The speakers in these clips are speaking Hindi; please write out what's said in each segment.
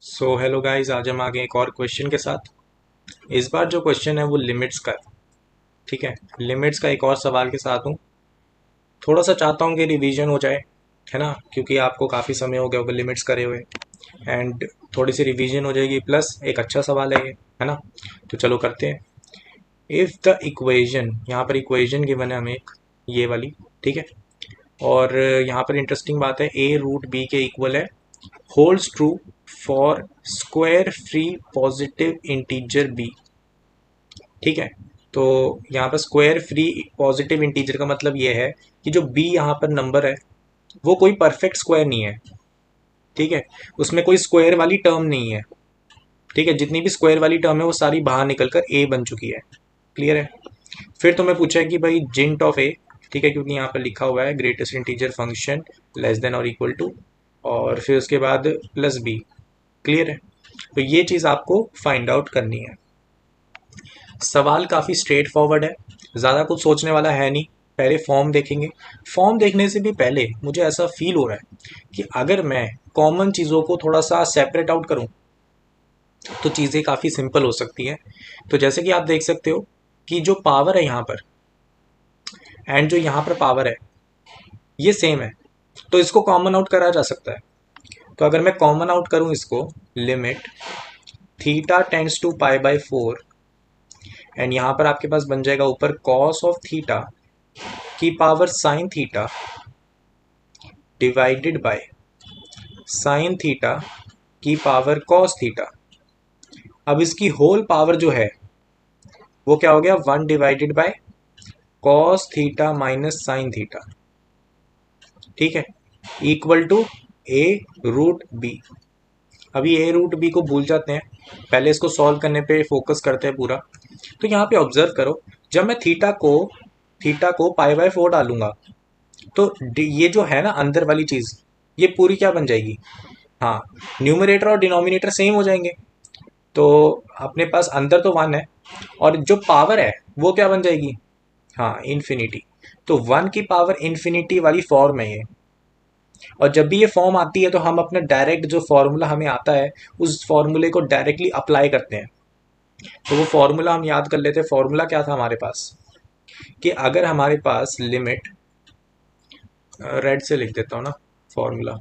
सो हेलो गाइस, आज हम आ गए एक और क्वेश्चन के साथ। इस बार जो क्वेश्चन है वो लिमिट्स का है। ठीक है, लिमिट्स का एक और सवाल के साथ हूँ। थोड़ा सा चाहता हूँ कि रिवीजन हो जाए, है ना, क्योंकि आपको काफ़ी समय हो गया होगा लिमिट्स करे हुए। एंड थोड़ी सी रिवीजन हो जाएगी, प्लस एक अच्छा सवाल है ना। तो चलो करते हैं। इफ़ द इक्वेशन, यहाँ पर इक्वेशन गिवन है हमें एक, ये वाली। ठीक है, और यहाँ पर इंटरेस्टिंग बात है, ए रूट बी के इक्वल है, holds true for square free positive integer b. ठीक है, तो यहाँ पर स्क्वायर फ्री पॉजिटिव इंटीजर का मतलब ये है कि जो बी यहाँ पर नंबर है वो कोई परफेक्ट स्क्वायर नहीं है। ठीक है, उसमें कोई स्क्वायर वाली टर्म नहीं है। ठीक है, जितनी भी स्क्वायर वाली टर्म है वो सारी बाहर निकल कर ए बन चुकी है। क्लियर है। फिर तुम्हें पूछा है कि भाई जिंट ऑफ ए। ठीक है, क्योंकि यहाँ पर लिखा हुआ है greatest integer function less than और इक्वल टू, और फिर उसके बाद प्लस बी। क्लियर है, तो ये चीज़ आपको फाइंड आउट करनी है। सवाल काफ़ी स्ट्रेट फॉरवर्ड है, ज़्यादा कुछ सोचने वाला है नहीं। पहले फॉर्म देखेंगे। फॉर्म देखने से भी पहले मुझे ऐसा फील हो रहा है कि अगर मैं कॉमन चीज़ों को थोड़ा सा सेपरेट आउट करूं तो चीज़ें काफ़ी सिंपल हो सकती हैं। तो जैसे कि आप देख सकते हो कि जो पावर है यहाँ पर एंड जो यहाँ पर पावर है ये सेम है, तो इसको कॉमन आउट करा जा सकता है। तो अगर मैं कॉमन आउट करूँ इसको, limit theta tends to pi by 4, and यहाँ पर आपके पास बन जाएगा ऊपर कॉस ऑफ थीटा की power sine theta divided by sine theta की पावर कॉस थीटा। अब इसकी होल पावर जो है वो क्या हो गया, 1 divided by cos theta minus sine theta. ठीक है, equal to a root b. अभी ए रूट बी को भूल जाते हैं, पहले इसको सॉल्व करने पे फोकस करते हैं पूरा। तो यहाँ पे ऑब्जर्व करो, जब मैं थीटा को पाई बाय 4 डालूंगा तो ये जो है ना अंदर वाली चीज, ये पूरी क्या बन जाएगी, हाँ, न्यूमरेटर और डिनोमिनेटर सेम हो जाएंगे। तो अपने पास अंदर तो 1 है, और जो पावर है वो क्या बन जाएगी, हाँ, इन्फिनिटी। तो 1 की पावर इन्फिनिटी वाली फॉर्म है ये। और जब भी ये फॉर्म आती है तो हम अपना डायरेक्ट जो फॉर्मूला हमें आता है उस फॉर्मूले को डायरेक्टली अप्लाई करते हैं। तो वो फॉर्मूला हम याद कर लेते हैं। फॉर्मूला क्या था हमारे पास, कि अगर हमारे पास लिमिट, रेड से लिख देता हूँ ना formula,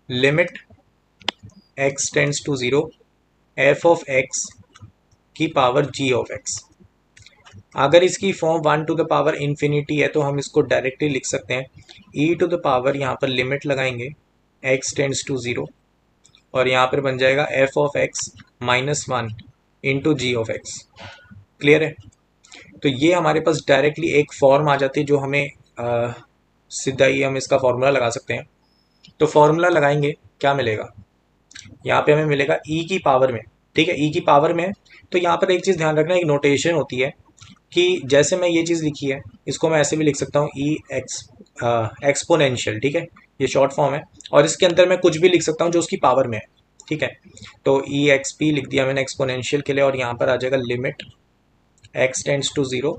limit x tends to zero f of x की पावर जी ऑफ एक्स। अगर इसकी form 1 to the power infinity है तो हम इसको डायरेक्टली लिख सकते हैं ई टू द पावर, यहाँ पर लिमिट लगाएंगे एक्स टेंड्स टू जीरो, और यहाँ पर बन जाएगा f of x minus 1 into g of x. Clear है। तो ये हमारे पास डायरेक्टली एक फॉर्म आ जाती है जो हमें सीधा ही हम इसका फॉर्मूला लगा सकते हैं। तो फॉर्मूला लगाएंगे, क्या मिलेगा, यहाँ पे हमें मिलेगा ई की पावर में। ठीक है, ई की पावर में। तो यहाँ पर एक चीज़ ध्यान रखना, एक नोटेशन होती है कि जैसे मैं ये चीज़ लिखी है इसको मैं ऐसे भी लिख सकता हूँ, ई एक्स एक्सपोनेंशियल। ठीक है, ये शॉर्ट फॉर्म है, और इसके अंदर मैं कुछ भी लिख सकता हूँ जो उसकी पावर में है। ठीक है, तो ई एक्स पी लिख दिया मैंने एक्सपोनेंशियल के लिए, और यहाँ पर आ जाएगा limit x tends to zero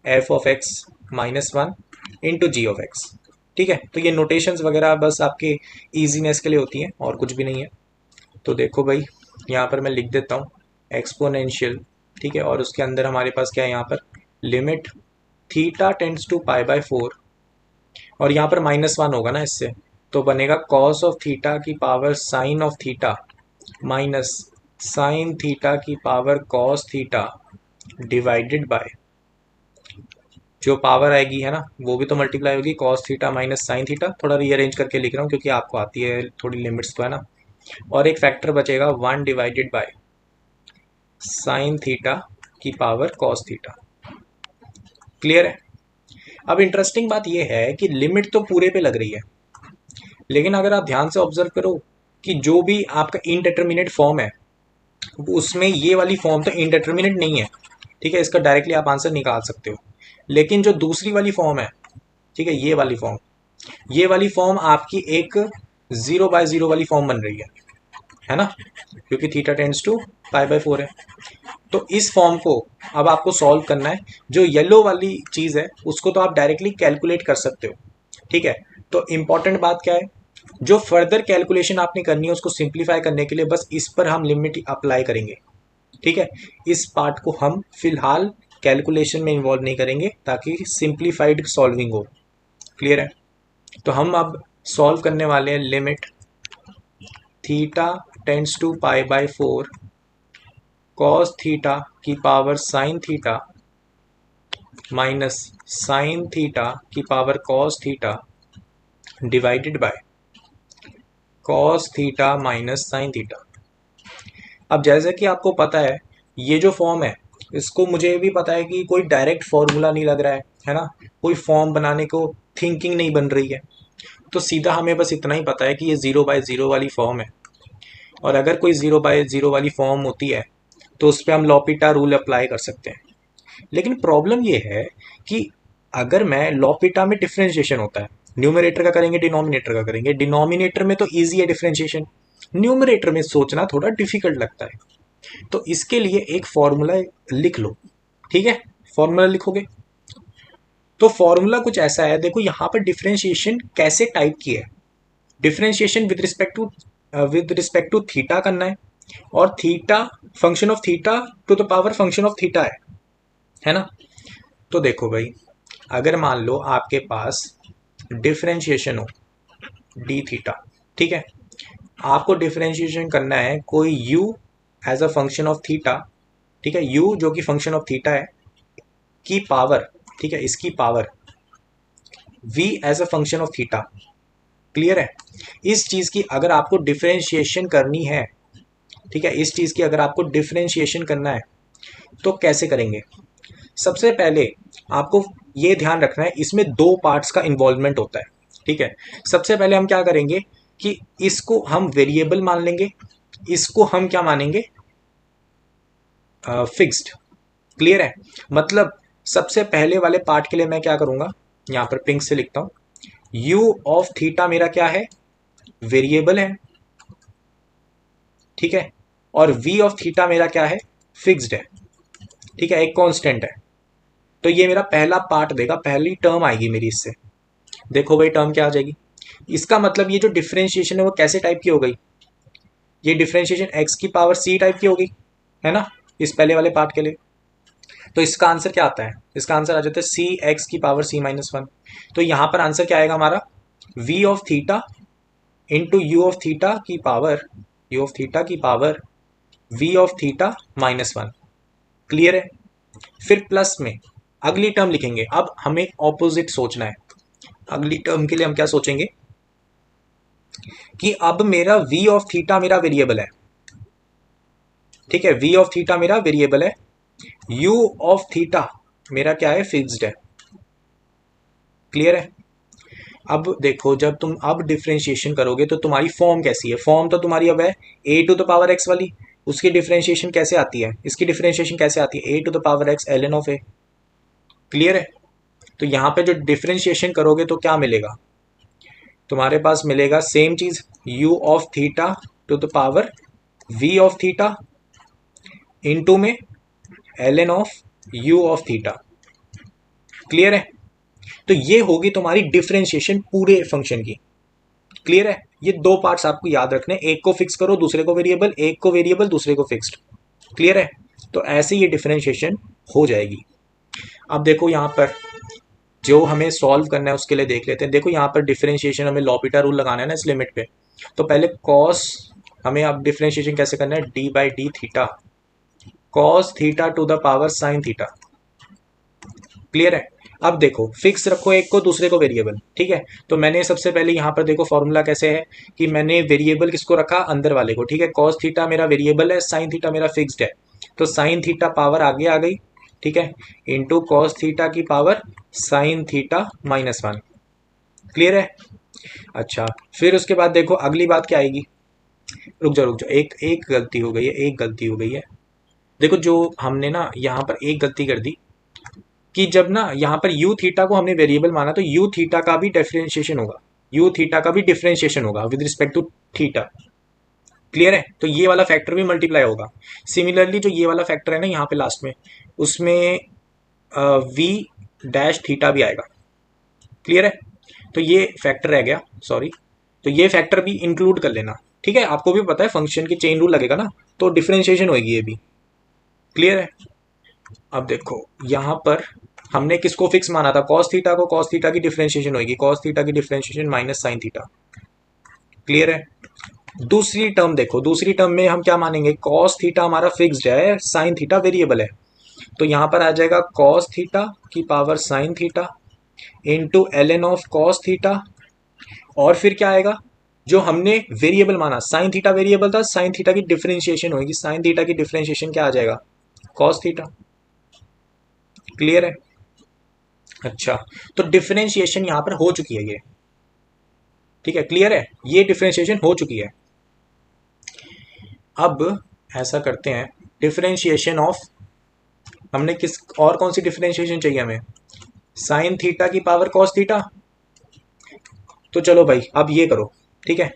f of x minus 1 into g of x. ठीक है, तो ये नोटेशंस वगैरह बस आपके ईजीनेस के लिए होती हैं और कुछ भी नहीं है। तो देखो भाई, यहाँ पर मैं लिख देता हूँ एक्सपोनेंशियल। ठीक है, और उसके अंदर हमारे पास क्या है, यहाँ पर limit theta tends to pi by 4, और यहाँ पर -1 होगा ना इससे, तो बनेगा कॉस ऑफ थीटा की power sine of theta minus sine theta की power cos theta divided by, जो पावर आएगी है ना वो भी तो मल्टीप्लाई होगी, cos theta minus sine theta. थोड़ा रीअरेंज करके लिख रहा हूँ क्योंकि आपको आती है थोड़ी लिमिट्स तो, है ना। और एक फैक्टर बचेगा 1 डिवाइडेड बाय साइन थीटा की पावर कॉस थीटा। क्लियर है। अब इंटरेस्टिंग बात यह है कि लिमिट तो पूरे पे लग रही है, लेकिन अगर आप ध्यान से ऑब्जर्व करो कि जो भी आपका इनडिटर्मिनेट फॉर्म है उसमें ये वाली फॉर्म तो इनडिटर्मिनेट नहीं है। ठीक है, इसका डायरेक्टली आप आंसर निकाल सकते हो। लेकिन जो दूसरी वाली फॉर्म है, ठीक है, ये वाली फॉर्म आपकी एक 0/0 वाली फॉर्म बन रही है ना, क्योंकि theta tends to pi by 4 है। तो इस फॉर्म को अब आपको सॉल्व करना है। जो येलो वाली चीज़ है उसको तो आप डायरेक्टली कैलकुलेट कर सकते हो। ठीक है, तो इंपॉर्टेंट बात क्या है, जो फर्दर कैलकुलेशन आपने करनी है उसको सिंप्लीफाई करने के लिए बस इस पर हम लिमिट अप्लाई करेंगे, ठीक है। इस पार्ट को हम फिलहाल कैलकुलेशन में इन्वॉल्व नहीं करेंगे ताकि सिंप्लीफाइड सॉल्विंग हो। क्लियर है। तो हम अब सॉल्व करने वाले हैं limit theta tends to pi by 4 cos theta की power sine theta minus sine theta की power cos theta divided by cos theta minus sine theta. अब जैसे कि आपको पता है ये जो फॉर्म है इसको मुझे भी पता है कि कोई डायरेक्ट फॉर्मूला नहीं लग रहा है ना, कोई फॉर्म बनाने को थिंकिंग नहीं बन रही है। तो सीधा हमें बस इतना ही पता है कि ये 0/0 वाली फॉर्म है, और अगर कोई 0/0 वाली फॉर्म होती है तो उस पर हम लॉपिटा रूल अप्लाई कर सकते हैं। लेकिन प्रॉब्लम ये है कि अगर मैं लॉपिटा में डिफ्रेंशिएशन होता है, न्यूमरेटर का करेंगे डिनोमिनेटर का करेंगे, डिनोमिनेटर में तो ईजी है डिफ्रेंशिएशन, न्यूमरेटर में सोचना थोड़ा डिफिकल्ट लगता है। तो इसके लिए एक फॉर्मूला लिख लो, ठीक है। फॉर्मूला लिखोगे तो फॉर्मूला कुछ ऐसा है, देखो यहाँ पर डिफ्रेंशिएशन कैसे टाइप की है। Differentiation with respect to theta करना है, और theta function of theta to the power function of theta है ना। तो देखो भाई, अगर मान लो आपके पास डिफ्रेंशिएशन हो डी थीटा, ठीक है, आपको डिफ्रेंशिएशन करना है कोई u as a function of theta, ठीक है, u जो कि फंक्शन ऑफ थीटा है की पावर, ठीक है, इसकी power v as a function of theta. Clear है। इस चीज की अगर आपको डिफ्रेंशिएशन करनी है, ठीक है, इस चीज की अगर आपको डिफ्रेंशिएशन करना है तो कैसे करेंगे। सबसे पहले आपको ये ध्यान रखना है इसमें दो पार्ट्स का इन्वॉल्वमेंट होता है, ठीक है। सबसे पहले हम क्या करेंगे कि इसको हम वेरिएबल मान लेंगे, इसको हम क्या मानेंगे, फिक्स्ड। क्लियर है। मतलब सबसे पहले वाले पार्ट के लिए मैं क्या करूंगा, यहां पर पिंक से लिखता हूं, u ऑफ थीटा मेरा क्या है, वेरिएबल है, ठीक है, और v ऑफ थीटा मेरा क्या है, फिक्स्ड है, ठीक है, एक कांस्टेंट है। तो ये मेरा पहला पार्ट देगा, पहली टर्म आएगी मेरी इससे। देखो भाई टर्म क्या आ जाएगी, इसका मतलब ये जो डिफरेंशिएशन है वो कैसे टाइप की हो गई, ये डिफरेंशिएशन x की पावर c टाइप की होगी, है ना, इस पहले वाले पार्ट के लिए। तो इसका आंसर क्या आता है, इसका आंसर आ जाता है सी एक्स की पावर c-1। तो यहां पर आंसर क्या आएगा हमारा, v of theta into you of theta की पावर, u ऑफ थीटा की power v of theta -1। Clear है। फिर प्लस में अगली टर्म लिखेंगे, अब हमें ऑपोजिट सोचना है। अगली टर्म के लिए हम क्या सोचेंगे कि अब मेरा v ऑफ थीटा मेरा वेरिएबल है, ठीक है, v ऑफ थीटा मेरा वेरिएबल है, u ऑफ थीटा मेरा क्या है, फिक्स्ड है। क्लियर है। अब देखो जब तुम अब डिफरेंशिएशन करोगे तो तुम्हारी फॉर्म कैसी है, फॉर्म तो तुम्हारी अब है a to the power x वाली, उसकी डिफरेंशिएशन कैसे आती है, इसकी डिफरेंशिएशन कैसे आती है, a to the power x ln of a। Clear है। तो यहां पे जो डिफरेंशिएशन करोगे तो क्या मिलेगा, तुम्हारे पास मिलेगा सेम चीज, u of theta to the power v of theta into में ln of u of theta. Clear है। तो ये होगी तुम्हारी डिफरेंशिएशन पूरे फंक्शन की। क्लियर है। ये दो पार्ट्स आपको याद रखने, एक को फिक्स करो दूसरे को वेरिएबल, एक को वेरिएबल दूसरे को फिक्स्ड। क्लियर है। तो ऐसे ये डिफरेंशिएशन हो जाएगी। अब देखो यहां पर जो हमें सॉल्व करना है उसके लिए देख लेते हैं। देखो यहाँ पर डिफरेंशिएशन हमें लॉपिटा रूल लगाना है ना इस लिमिट पे, तो पहले कॉस, हमें अब डिफरेंशिएशन कैसे करना है, D by D theta cos theta to the power sine theta. Clear है। अब देखो फिक्स रखो एक को दूसरे को वेरिएबल, ठीक है। तो मैंने सबसे पहले यहाँ पर देखो फॉर्मूला कैसे है कि मैंने वेरिएबल किसको रखा, अंदर वाले को, ठीक है। कॉस थीटा मेरा वेरिएबल है, साइन थीटा मेरा फिक्स्ड है, तो साइन थीटा पावर आगे आ गई, ठीक है, इंटू कॉस थीटा की पावर साइन थीटा -1। क्लियर है। अच्छा फिर उसके बाद देखो अगली बात क्या आएगी, रुक जाओ, एक एक गलती हो गई है, एक गलती हो गई है। देखो जो हमने ना यहाँ पर एक गलती कर दी कि जब ना यहाँ पर u थीटा को हमने वेरिएबल माना तो u थीटा का भी डिफरेंशिएशन होगा, u थीटा का भी डिफरेंशिएशन होगा with respect to theta. Clear है। तो ये वाला फैक्टर भी मल्टीप्लाई होगा। सिमिलरली जो ये वाला फैक्टर है ना यहाँ पे लास्ट में, उसमें v डैश थीटा भी आएगा। क्लियर है। तो ये फैक्टर रह गया, सॉरी, तो ये फैक्टर भी इंक्लूड कर लेना, ठीक है। आपको भी पता है फंक्शन की चेन रूल लगेगा ना, तो डिफरेंशिएशन होगी ये भी। क्लियर है। अब देखो यहाँ पर हमने किसको फिक्स माना था, कॉस थीटा को। कॉस थीटा की डिफरेंशिएशन होगी, कॉस थीटा की differentiation minus sine theta. Clear है। दूसरी टर्म देखो, दूसरी टर्म में हम क्या मानेंगे, कॉस थीटा हमारा फिक्स्ड है, साइन थीटा वेरिएबल है। तो यहां पर आ जाएगा कॉस थीटा की power sine theta into l n of cos theta. और फिर क्या आएगा, जो हमने वेरिएबल माना साइन थीटा वेरिएबल था, साइन थीटा की डिफरेंशिएशन होगी, साइन थीटा की डिफरेंशिएशन क्या आ जाएगा, कॉस थीटा। क्लियर है। अच्छा, तो डिफरेंशिएशन यहां पर हो चुकी है ये, ठीक है। क्लियर है, ये डिफरेंशिएशन हो चुकी है। अब ऐसा करते हैं, डिफरेंशिएशन ऑफ, हमने किस और कौन सी डिफरेंशिएशन चाहिए हमें, साइन थीटा की पावर कॉस थीटा। तो चलो भाई अब ये करो, ठीक है।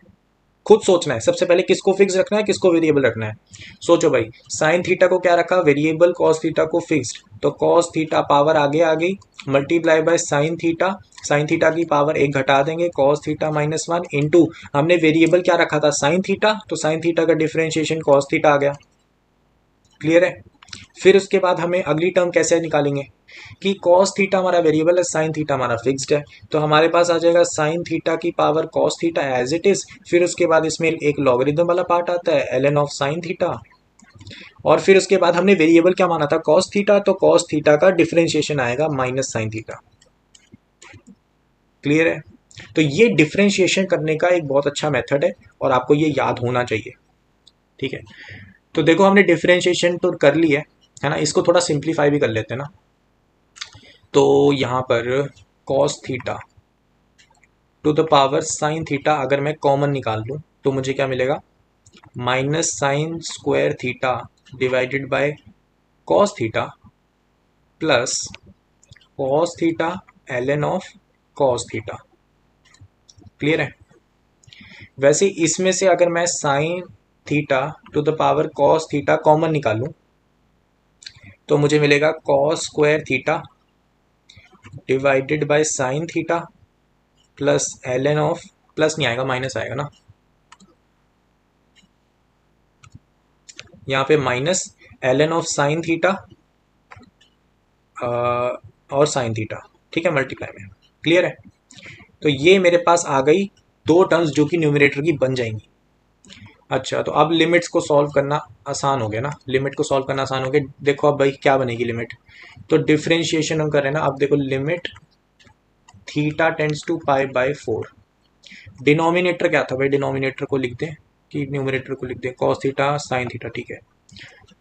खुद सोचना है सबसे पहले, किसको फिक्स रखना है, किसको वेरिएबल रखना है। सोचो भाई, साइन थीटा को क्या रखा वेरिएबल, कॉस थीटा को फिक्स्ड। तो कॉस थीटा पावर आगे आ गई, multiply by sine theta, sign theta की पावर एक घटा देंगे, cos theta minus one into हमने वेरिएबल क्या रखा था साइन थीटा, तो साइन थीटा का डिफरेंशिएशन कॉस थीटा आ गया। क्लियर है। फिर उसके बाद हमें अगली टर्म कैसे निकालेंगे कि कॉस थीटा हमारा वेरिएबल है, साइन थीटा हमारा फिक्स्ड है। तो हमारे पास आ जाएगा साइन थीटा की power cos theta as it is. फिर उसके बाद इसमें एक लॉगरिथम वाला पार्ट आता है, l n of sine theta. और फिर उसके बाद हमने वेरिएबल क्या माना था, कॉस थीटा, तो कॉस थीटा का डिफरेंशिएशन आएगा माइनस साइन थीटा। क्लियर है। तो ये डिफरेंशिएशन करने का एक बहुत अच्छा मेथड है और आपको ये याद होना चाहिए, ठीक है। तो देखो हमने डिफरेंशिएशन तो कर ली है ना। इसको थोड़ा सिंप्लीफाई भी कर लेते हैं ना। तो यहाँ पर cos theta to the power sine theta अगर मैं कॉमन निकाल लूँ तो मुझे क्या मिलेगा, minus sine square theta divided by cos theta plus cos theta l n of cos theta. Clear है। वैसे इसमें से अगर मैं sine theta to the power cos theta common निकालूं तो मुझे मिलेगा cos square theta divided by sine theta plus l n of, plus नहीं आएगा माइनस आएगा ना, यहाँ पे minus l n of sine theta और साइन थीटा, ठीक है, मल्टीप्लाई में। क्लियर है। तो ये मेरे पास आ गई दो टर्म्स जो कि न्यूमरेटर की बन जाएंगी। अच्छा, तो अब लिमिट्स को सॉल्व करना आसान हो गया ना, लिमिट को सॉल्व करना आसान हो गया। देखो अब भाई क्या बनेगी लिमिट, तो डिफरेंशिएशन हम कर रहे हैं ना। अब देखो limit theta tends to pi by 4। Denominator क्या था भाई, डिनोमिनेटर को लिख दें कि न्यूमरेटर को लिख दें, कॉस थीटा साइन थीटा, ठीक है।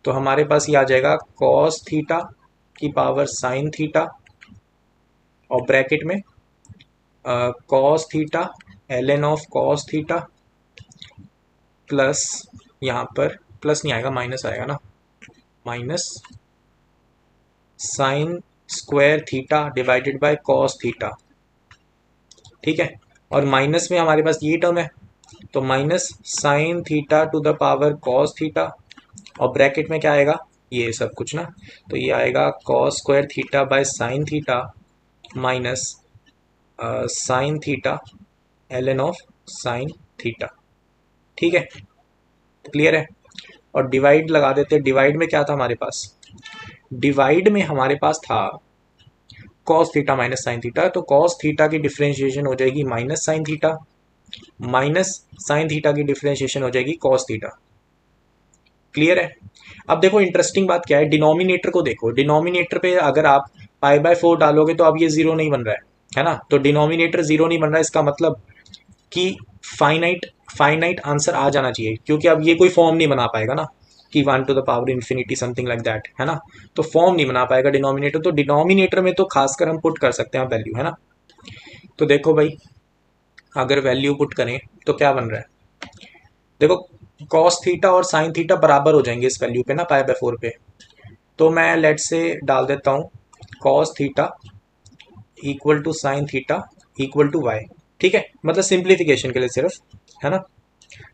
तो हमारे पास ये आ जाएगा कॉस थीटा की पावर साइन थीटा और ब्रैकेट में cos theta l n of cos theta plus, यहाँ पर प्लस नहीं आएगा माइनस आएगा ना, minus sine square theta divided by cos theta, ठीक है। और माइनस में हमारे पास ये टर्म है, तो minus sine theta to the power cos theta और ब्रैकेट में क्या आएगा, ये सब कुछ ना। तो ये आएगा cos square theta by sine theta minus sine theta l n of sine theta, ठीक है। क्लियर है। और डिवाइड लगा देते हैं, डिवाइड में क्या था हमारे पास, डिवाइड में हमारे पास था cos theta minus sine theta. तो कॉस थीटा की डिफरेंशिएशन हो जाएगी minus sine theta, minus sine theta की डिफरेंशिएशन हो जाएगी कॉस थीटा। क्लियर है। अब देखो इंटरेस्टिंग बात क्या है, डिनोमिनेटर को देखो, डिनोमिनेटर पे अगर आप पाई बाय 4 डालोगे तो अब ये जीरो नहीं बन रहा है ना। तो डिनोमिनेटर जीरो नहीं बन रहा है, इसका मतलब कि फाइनाइट फाइनाइट आंसर आ जाना चाहिए, क्योंकि अब ये कोई फॉर्म नहीं बना पाएगा ना कि 1 to the power infinity something like that, है ना। तो फॉर्म नहीं बना पाएगा डिनोमिनेटर। तो डिनोमिनेटर में तो खासकर हम पुट कर सकते हैं वैल्यू, है ना। तो देखो भाई अगर वैल्यू पुट करें तो क्या बन रहा है, देखो कॉस थीटा और साइन थीटा बराबर हो जाएंगे इस वैल्यू पे ना, पाई बाय 4 पे। तो मैं लेट से डाल देता हूँ cos theta equal to sine theta equal to y, ठीक है, मतलब सिंप्लीफिकेशन के लिए सिर्फ, है ना।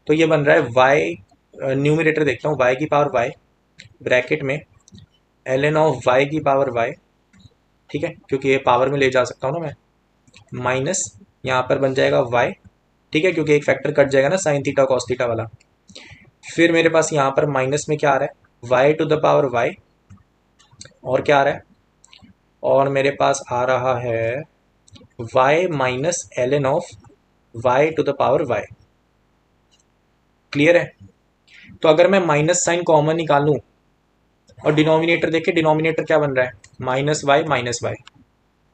तो ये बन रहा है वाई, न्यूमरेटर देखता हूँ, वाई की पावर वाई ब्रैकेट में एल एन ऑफ वाई की पावर वाई, ठीक है, क्योंकि ये पावर में ले जा सकता हूँ ना मैं, माइनस यहाँ पर बन जाएगा वाई, ठीक है, क्योंकि एक फैक्टर कट जाएगा ना साइन थीटा कॉस थीटा वाला। फिर मेरे पास यहाँ पर माइनस में क्या आ रहा है, y to the power y, और क्या आ रहा है, और मेरे पास आ रहा है y minus l n of y to the power y. Clear है? तो अगर मैं माइनस साइन कॉमन निकालूं और डिनोमिनेटर देखे, डिनोमिनेटर क्या बन रहा है, माइनस वाई।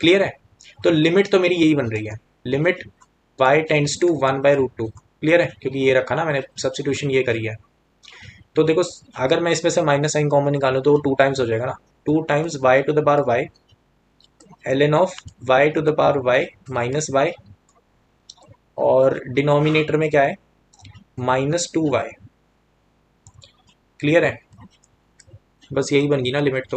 क्लियर है? तो लिमिट तो मेरी यही बन रही है, limit y tends to 1/√2। Clear है? क्योंकि ये रखा ना मैंने, सब्सटीट्यूशन ये करी है। तो देखो, अगर मैं इसमें से माइनस साइन कॉमन निकालूं तो वो 2 टाइम्स हो जाएगा ना, 2 times y to the power y ln of y to the power y minus y, और डिनोमिनेटर में क्या है, -2y। क्लियर है? बस यही बन गई ना लिमिट।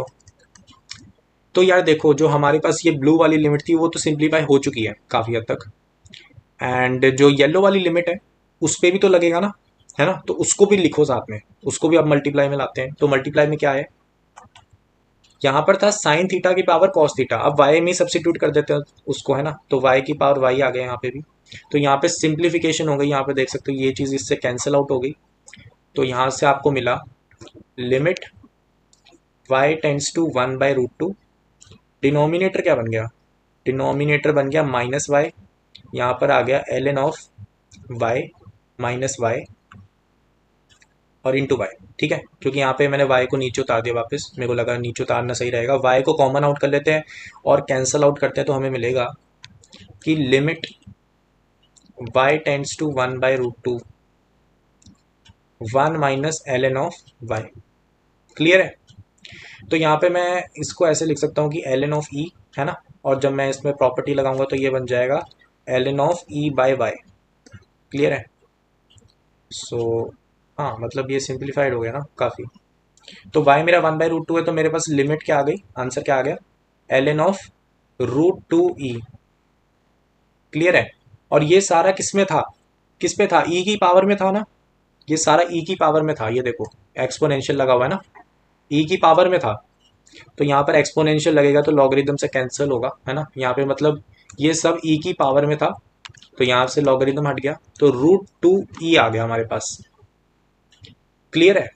तो यार देखो, जो हमारे पास ये ब्लू वाली लिमिट थी वो तो सिंप्लीफाई हो चुकी है काफ़ी हद तक, एंड जो येलो वाली लिमिट है उस पर भी तो लगेगा ना, है ना? तो उसको भी लिखो साथ में, उसको भी आप मल्टीप्लाई में लाते हैं। तो मल्टीप्लाई में क्या है, यहाँ पर था साइन थीटा की पावर कॉस थीटा, अब वाई में सब्सिट्यूट कर देते हैं उसको, है ना? तो वाई की पावर वाई आ गया यहाँ पे भी। तो यहाँ पे सिंप्लीफिकेशन हो गई, यहाँ पे देख सकते हो ये चीज़ इससे कैंसिल आउट हो गई। तो यहाँ से आपको मिला limit y tends to 1/√2। Denominator क्या बन गया, डिनोमिनेटर बन गया -y, यहाँ पर आ गया ln of y minus y और इंटू वाई। ठीक है, क्योंकि यहाँ पे मैंने y को नीचे उतार दिया वापस, मेरे को लगा नीचे उतारना सही रहेगा। y को कॉमन आउट कर लेते हैं और कैंसल आउट करते हैं, तो हमें मिलेगा कि limit y tends to 1/√2 1 minus ln of y। Clear है? तो यहाँ पे मैं इसको ऐसे लिख सकता हूँ कि ln ऑफ e, है ना? और जब मैं इसमें प्रॉपर्टी लगाऊंगा तो ये बन जाएगा ln of e by y. Clear है? सो हाँ, मतलब ये सिंप्लीफाइड हो गया ना काफ़ी। तो y मेरा 1/√2 है, तो मेरे पास लिमिट क्या आ गई, आंसर क्या आ गया, ln ऑफ √2e। क्लियर है? और ये सारा किस में था, किस पे था, e की पावर में था ना, ये सारा e की पावर में था। ये देखो एक्सपोनेंशियल लगा हुआ है ना, e की पावर में था। तो यहाँ पर एक्सपोनेंशियल लगेगा तो लॉगरिदम से कैंसिल होगा, है ना? यहाँ पे मतलब ये सब e की पावर में था, तो यहाँ से लॉगरिदम हट गया, तो √2e आ गया हमारे पास। क्लियर है?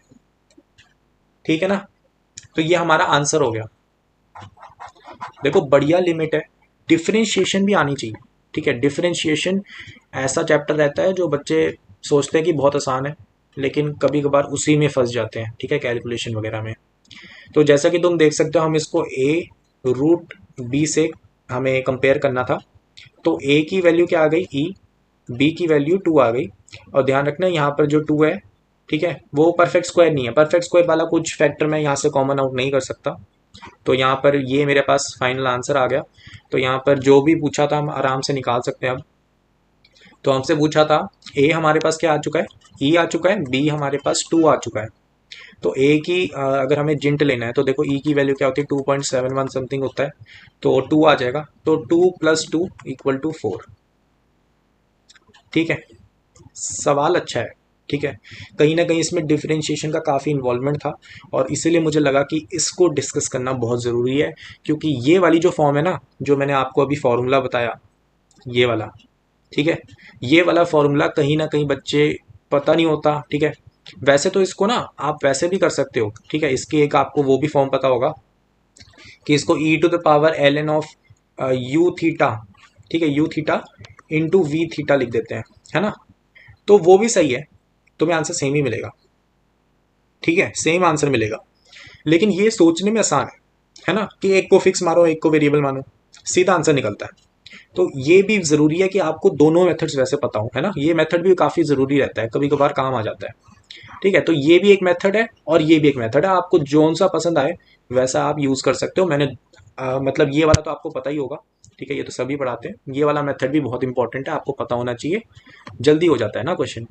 ठीक है ना? तो ये हमारा आंसर हो गया। देखो बढ़िया लिमिट है, डिफरेंशिएशन भी आनी चाहिए। ठीक है, डिफरेंशिएशन ऐसा चैप्टर रहता है जो बच्चे सोचते हैं कि बहुत आसान है, लेकिन कभी कभार उसी में फंस जाते हैं। ठीक है, कैलकुलेशन वगैरह में। तो जैसा कि तुम देख सकते हो, हम इसको a√b से हमें कंपेयर करना था। तो a की वैल्यू क्या आ गई, e, b की वैल्यू 2 आ गई। और ध्यान रखना यहाँ पर जो 2 है, ठीक है, वो परफेक्ट स्क्वायर नहीं है, परफेक्ट स्क्वायर वाला कुछ फैक्टर मैं यहाँ से कॉमन आउट नहीं कर सकता। तो यहाँ पर ये मेरे पास फाइनल आंसर आ गया। तो यहाँ पर जो भी पूछा था हम आराम से निकाल सकते हैं अब। तो हमसे पूछा था a हमारे पास क्या आ चुका है, e आ चुका है, b हमारे पास 2 आ चुका है। तो a की अगर हमें जिंट लेना है तो देखो e की वैल्यू क्या होती है, 2.71 समथिंग होता है, तो 2 आ जाएगा। तो 2 + 2 = 4। ठीक है, सवाल अच्छा है। ठीक है, कहीं ना कहीं इसमें डिफरेंशिएशन का काफ़ी इन्वॉल्वमेंट था, और इसीलिए मुझे लगा कि इसको डिस्कस करना बहुत ज़रूरी है। क्योंकि ये वाली जो फॉर्म है ना, जो मैंने आपको अभी फॉर्मूला बताया, ये वाला, ठीक है, ये वाला फॉर्मूला कहीं ना कहीं बच्चे पता नहीं होता। ठीक है, वैसे तो इसको ना आप वैसे भी कर सकते हो। ठीक है, इसकी एक आपको वो भी फॉर्म पता होगा कि इसको e⁻ ln of u theta, ठीक है, u theta into v theta लिख देते हैं, है ना? तो वो भी सही है, तुम्हें आंसर सेम ही मिलेगा। ठीक है, सेम आंसर मिलेगा, लेकिन ये सोचने में आसान है ना, कि एक को फिक्स मारो एक को वेरिएबल मानो, सीधा आंसर निकलता है। तो ये भी जरूरी है कि आपको दोनों मेथड्स वैसे पता हो, है ना? ये मेथड भी काफी जरूरी रहता है, कभी कभार काम आ जाता है। ठीक है, तो ये भी एक मेथड है और ये भी एक मेथड है, आपको जोन सा पसंद आए वैसा आप यूज कर सकते हो। मैंने मतलब ये वाला तो आपको पता ही होगा। ठीक है, ये तो सभी पढ़ाते हैं, ये वाला मेथड भी बहुत इंपॉर्टेंट है, आपको पता होना चाहिए, जल्दी हो जाता है ना क्वेश्चन।